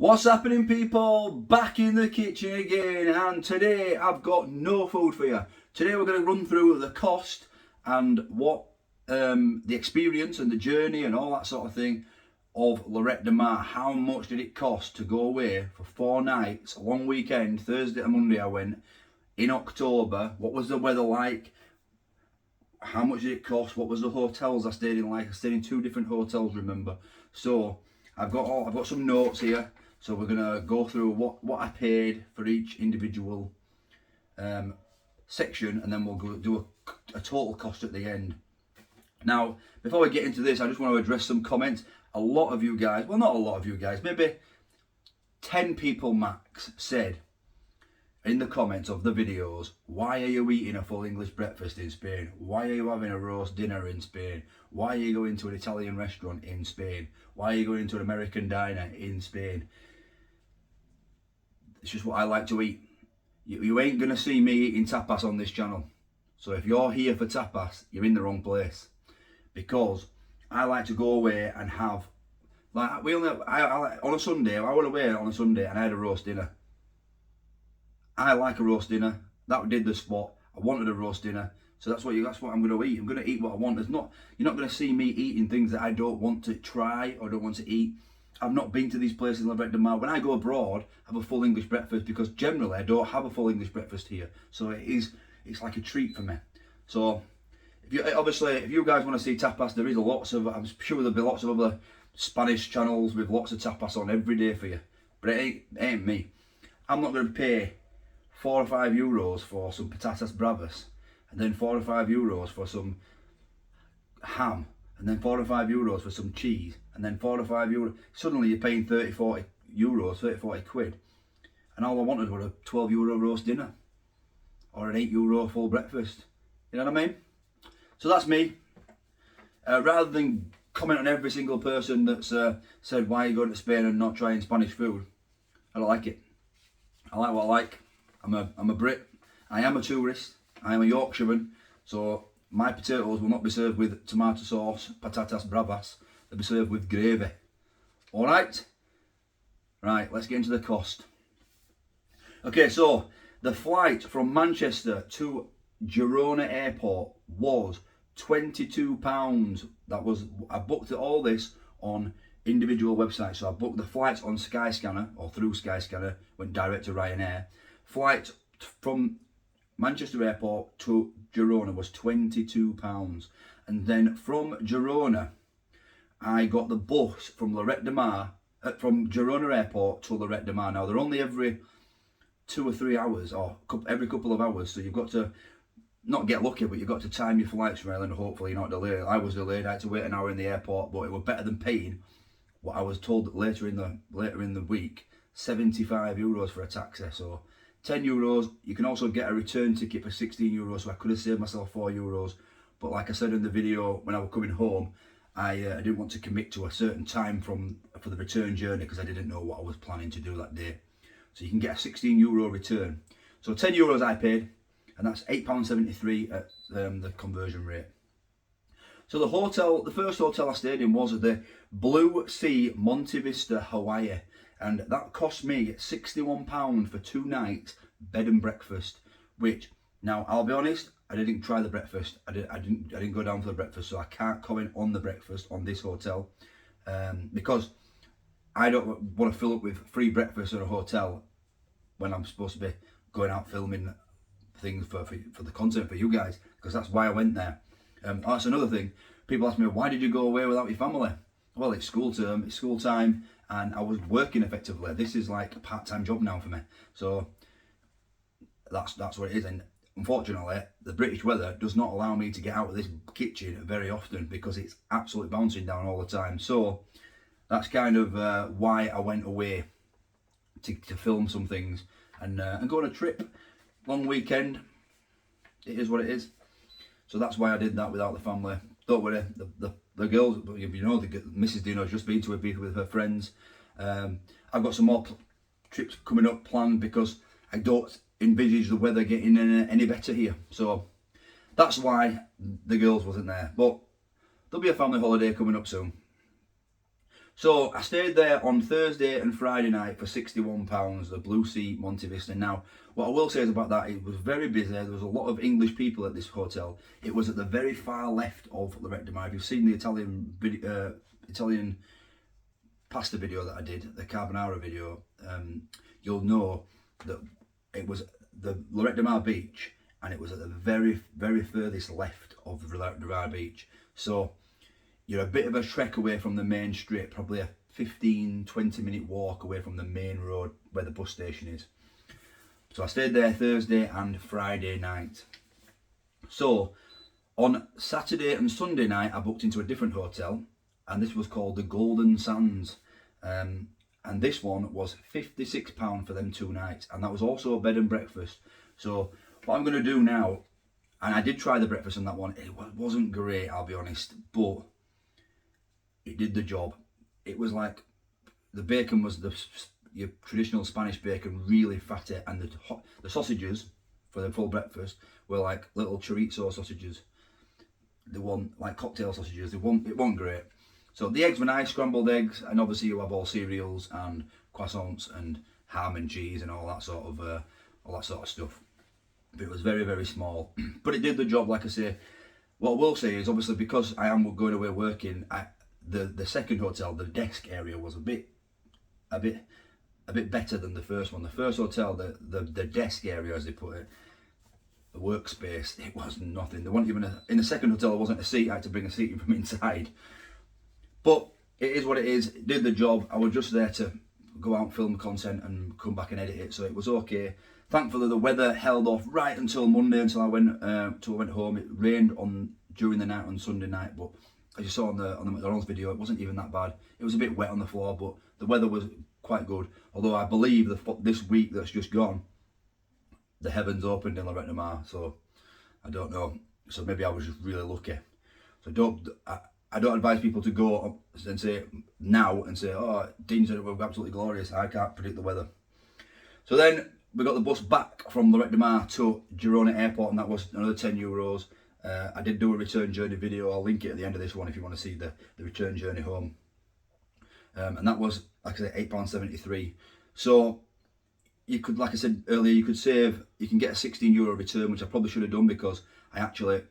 What's happening, people? Back in the kitchen again, and today I've got no food for you. Today we're going to run through the cost and what the experience and the journey and all that sort of thing of Lloret de Mar. How much did it cost to go away for 4 nights, a long weekend, Thursday to Monday I went, in October? What was the weather like? How much did it cost? What was the hotels I stayed in like? I stayed in 2 different hotels, remember? So I've got some notes here. So we're gonna go through what I paid for each individual section, and then we'll do a total cost at the end. Now, before we get into this, I just want to address some comments. A lot of you guys, well, not a lot of you guys, maybe 10 people max said in the comments of the videos, why are you eating a full English breakfast in Spain? Why are you having a roast dinner in Spain? Why are you going to an Italian restaurant in Spain? Why are you going to an American diner in Spain? It's just what I like to eat. You ain't going to see me eating tapas on this channel. So if you're here for tapas, you're in the wrong place. Because I like to go away and have, like, on a Sunday, I went away on a Sunday and I had a roast dinner. I like a roast dinner. That did the spot. I wanted a roast dinner. So that's what I'm going to eat. I'm going to eat what I want. You're not going to see me eating things that I don't want to try or don't want to eat. I've not been to these places in Lloret de Mar. When I go abroad, I have a full English breakfast because generally I don't have a full English breakfast here. So it's like a treat for me. So if you guys want to see tapas, there is I'm sure there'll be lots of other Spanish channels with lots of tapas on every day for you. But it ain't me. I'm not going to pay 4 or 5 euros for some patatas bravas, and then 4 or 5 euros for some ham, and then 4 or 5 euros for some cheese, and then 4 or 5 euros. Suddenly you're paying 30, 40 euros, 30, 40 quid. And all I wanted was a 12 euro roast dinner or an 8 euro full breakfast. You know what I mean? So that's me. Rather than comment on every single person that's said, why are you going to Spain and not trying Spanish food? I don't like it. I like what I like. I'm a Brit. I am a tourist. I am a Yorkshireman. So my potatoes will not be served with tomato sauce, patatas bravas. They'll be served with gravy. All right? Right, let's get into the cost. Okay, so the flight from Manchester to Girona Airport was £22. I booked all this on individual websites. So I booked the flights on Skyscanner or through Skyscanner, went direct to Ryanair. Flight from Manchester Airport to Girona was £22. And then from Girona, I got the bus from Lloret de Mar, from Girona Airport to Lloret de Mar. Now they're only every 2 or 3 hours, or every couple of hours. So you've got to not get lucky, but you've got to time your flights well, and hopefully you're not delayed. I was delayed. I had to wait an hour in the airport, but it was better than paying what I was told later in the week, 75 euros for a taxi. So 10 euros. You can also get a return ticket for 16 euros. So I could have saved myself 4 euros. But like I said in the video, when I was coming home, I didn't want to commit to a certain time for the return journey because I didn't know what I was planning to do that day. So you can get a 16 euro return. So 10 euros I paid, and that's £8.73 at the conversion rate. So the first hotel I stayed in was the Blue Sea Monte Vista, Hawaii. And that cost me £61 for 2 nights, bed and breakfast. Which, now I'll be honest, I didn't try the breakfast. I didn't go down for the breakfast, so I can't comment on the breakfast on this hotel because I don't want to fill up with free breakfast at a hotel when I'm supposed to be going out filming things for the content for you guys, because that's why I went there. That's another thing. People ask me, why did you go away without your family? Well, it's school term, it's school time, and I was working effectively. This is like a part-time job now for me. So that's what it is. And unfortunately, the British weather does not allow me to get out of this kitchen very often because it's absolutely bouncing down all the time. So that's kind of why I went away to film some things and go on a trip, long weekend. It is what it is. So that's why I did that without the family. Don't worry, the girls, you know, Mrs. Dino's just been to Ibiza with her friends. I've got some more trips coming up planned because I don't envisage the weather getting any better here. So that's why the girls wasn't there. But there'll be a family holiday coming up soon. So I stayed there on Thursday and Friday night for £61, the Blue Sea Monte Vista. Now, what I will say is about that, it was very busy. There was a lot of English people at this hotel. It was at the very far left of Lloret de Mar. If you've seen the Italian pasta video that I did, the carbonara video, you'll know that it was the Lloret de Mar beach, and it was at the very, very furthest left of the Lloret de Mar beach. So you're a bit of a trek away from the main strip, probably a 15-20 minute walk away from the main road where the bus station is. So I stayed there Thursday and Friday night. So on Saturday and Sunday night I booked into a different hotel, and this was called the Golden Sands, and this one was £56 for them 2 nights, and that was also a bed and breakfast. So what I'm going to do now, and I did try the breakfast on that one, it wasn't great, I'll be honest, but it did the job. It was like, the bacon was your traditional Spanish bacon, really fatty, and the sausages for the full breakfast were like little chorizo sausages. They weren't like cocktail sausages. It wasn't great. So the eggs were nice, scrambled eggs, and obviously you have all cereals and croissants and ham and cheese and all that sort of stuff. But it was very, very small. But it did the job, like I say. What I will say is, obviously, because I am going away working, the second hotel, the desk area was a bit better than the first one. The first hotel, the desk area, as they put it, the workspace, it was nothing. There wasn't even in the second hotel there wasn't a seat. I had to bring a seat in from inside. But it is what it is. It did the job. I was just there to go out and film content and come back and edit it, so it was okay. Thankfully the weather held off right until Monday, until I went home. It rained during the night on Sunday night, but as you saw on the McDonald's video, it wasn't even that bad. It was a bit wet on the floor, but the weather was quite good. Although I believe this week that's just gone, the heavens opened in Lloret de Mar, so I don't know. So maybe I was just really lucky. So I don't advise people to go and say now and say, oh, Dean said it was absolutely glorious. I can't predict the weather. So then we got the bus back from Lloret de Mar to Girona Airport, and that was another €10. I did do a return journey video. I'll link it at the end of this one if you want to see the return journey home. And that was, like I said, £8.73. So you could, like I said earlier, you can get a €16 return, which I probably should have done, because I actually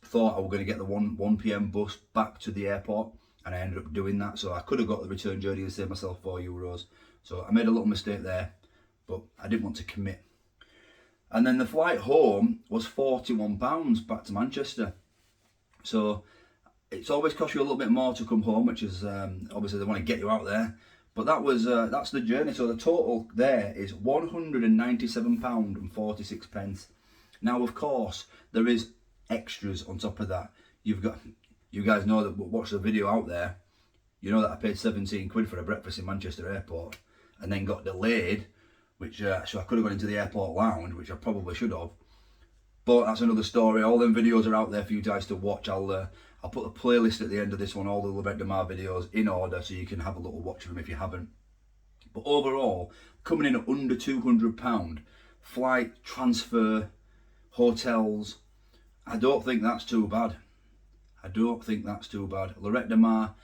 thought I was going to get the 1 p.m. bus back to the airport, and I ended up doing that. So I could have got the return journey and saved myself €4. So I made a little mistake there, but I didn't want to commit. And then the flight home was £41 back to Manchester. So it's always cost you a little bit more to come home, which is obviously they want to get you out there. But that's the journey. So the total there is £197.46. Now, of course, there is extras on top of that. You guys know that, watch the video out there, you know that I paid 17 quid for a breakfast in Manchester Airport, and then got delayed, which so I could have gone into the airport lounge, which I probably should have. But that's another story. All them videos are out there for you guys to watch. I'll put a playlist at the end of this one, all the Lloret de Mar videos in order, so you can have a little watch of them if you haven't. But overall, coming in at under £200, flight, transfer, hotels, I don't think that's too bad. Lloret de Mar,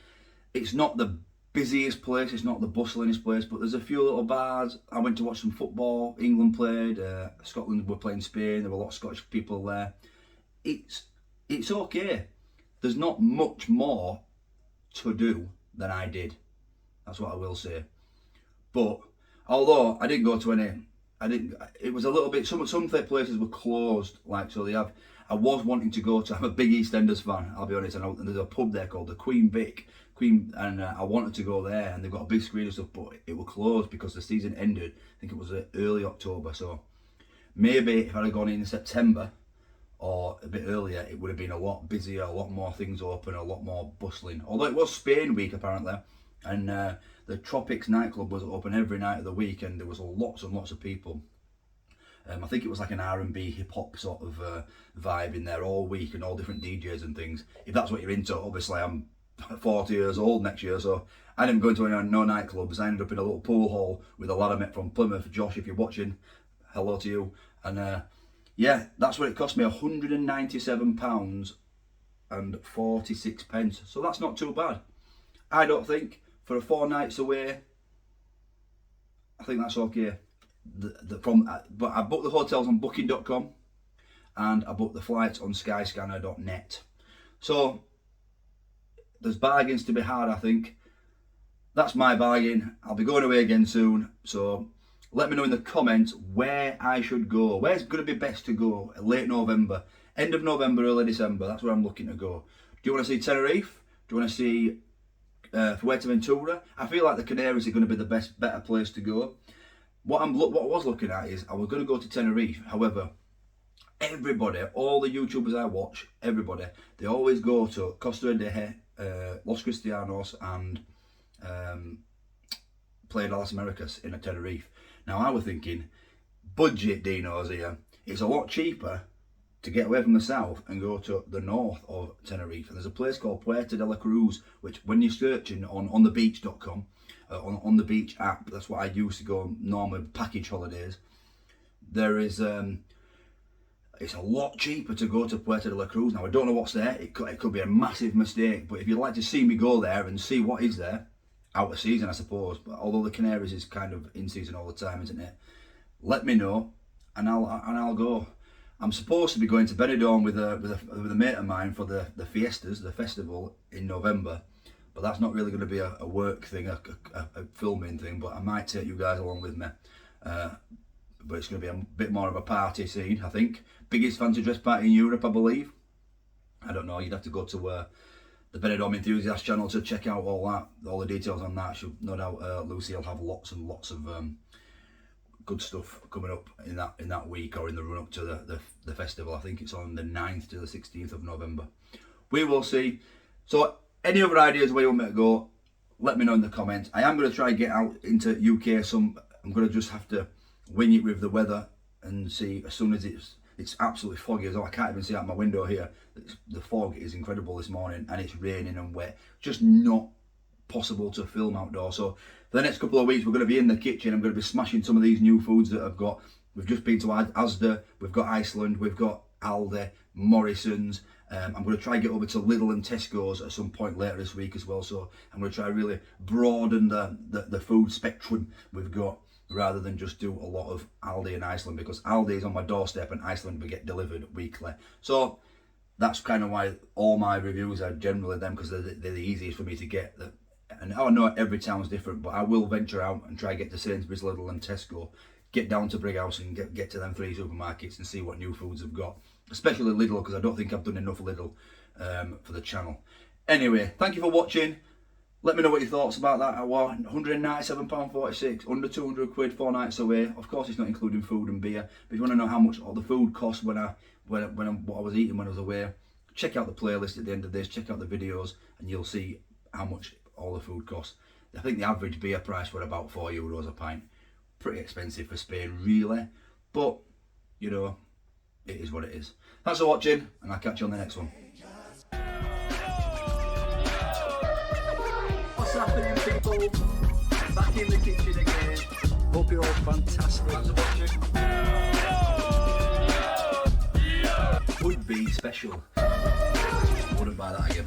it's not the busiest place, it's not the bustlingest place, but there's a few little bars. I went to watch some football. England played, Scotland were playing Spain. There were a lot of Scottish people there. It's okay. There's not much more to do than I did. That's what I will say. But although I didn't go to any, it was a little bit, some places were closed, like, so they have, I was wanting to go to, I'm a big EastEnders fan, I'll be honest, and there's a pub there called the Queen, and I wanted to go there, and they've got a big screen and stuff, but it was closed because the season ended, I think it was early October. So maybe if I'd have gone in September or a bit earlier, it would have been a lot busier, a lot more things open, a lot more bustling. Although it was Spain week apparently, and the Tropics nightclub was open every night of the week, and there was lots and lots of people. I think it was like an R&B hip hop sort of vibe in there all week, and all different DJs and things. If that's what you're into, obviously I'm 40 years old next year, so I didn't go into no nightclubs. I ended up in a little pool hall with a lad I met from Plymouth. Josh, if you're watching, hello to you. And yeah, that's what it cost me, £197.46. So that's not too bad. I don't think for a 4 nights away, I think that's okay. But I booked the hotels on booking.com and I booked the flights on skyscanner.net. So there's bargains to be had, I think. That's my bargain. I'll be going away again soon. So let me know in the comments where I should go. Where's going to be best to go? Late November, end of November, early December. That's where I'm looking to go. Do you want to see Tenerife? Do you want to see Fuerteventura? I feel like the Canaries are going to be the better place to go. What I was looking at is I was going to go to Tenerife. However, everybody, all the YouTubers I watch, everybody, they always go to Costa de Los Cristianos and Playa de las Americas in a Tenerife. Now I was thinking, budget dinos here, it's a lot cheaper to get away from the south and go to the north of Tenerife. And there's a place called Puerto de la Cruz, which when you're searching on onthebeach.com, on the beach app, that's what I use to go on normal package holidays, there is it's a lot cheaper to go to Puerto de la Cruz. Now I don't know what's there, it could be a massive mistake, but if you'd like to see me go there and see what is there, out of season I suppose, but although the Canaries is kind of in season all the time, isn't it? Let me know and I'll go. I'm supposed to be going to Benidorm with a mate of mine for the fiestas, the festival in November, but that's not really going to be a work thing, a filming thing, but I might take you guys along with me. But it's going to be a bit more of a party scene, I think. Biggest fancy dress party in Europe, I believe. I don't know, you'd have to go to the Benidorm Enthusiast channel to check out all the details on that. No doubt Lucy will have lots and lots of good stuff coming up in that week or in the run up to the festival. I think it's on the 9th to the 16th of November. We will see. So any other ideas where you want me to go, let me know in the comments. I am going to try and get out into UK I'm going to just have to wing it with the weather and see as soon as it's absolutely foggy as well. I can't even see out my window here. The fog is incredible this morning and it's raining and wet. Just not possible to film outdoors. So for the next couple of weeks we're going to be in the kitchen. I'm going to be smashing some of these new foods that I've got. We've just been to Asda, we've got Iceland, we've got Aldi, Morrison's. I'm going to try and get over to Lidl and Tesco's at some point later this week as well. So I'm going to try really broaden the food spectrum we've got, rather than just do a lot of Aldi and Iceland, because Aldi is on my doorstep and Iceland we get delivered weekly. So that's kind of why all my reviews are generally them, because they're the easiest for me to get. And I know every town's different, but I will venture out and try and get to Sainsbury's, Lidl and Tesco, get down to Brighouse and get to them 3 supermarkets and see what new foods I've got. Especially Lidl, because I don't think I've done enough Lidl for the channel. Anyway, thank you for watching. Let me know what your thoughts about that. I was £197.46, under 200 quid, 4 nights away. Of course, it's not including food and beer. But if you want to know how much all the food cost what I was eating when I was away, check out the playlist at the end of this. Check out the videos, and you'll see how much all the food costs. I think the average beer price were about €4 a pint. Pretty expensive for Spain, really. But you know, it is what it is. Thanks for watching, and I'll catch you on the next one. What's happening, people? Back in the kitchen again. Hope you're all fantastic. Thanks for watching. Would be special. Wouldn't buy that again.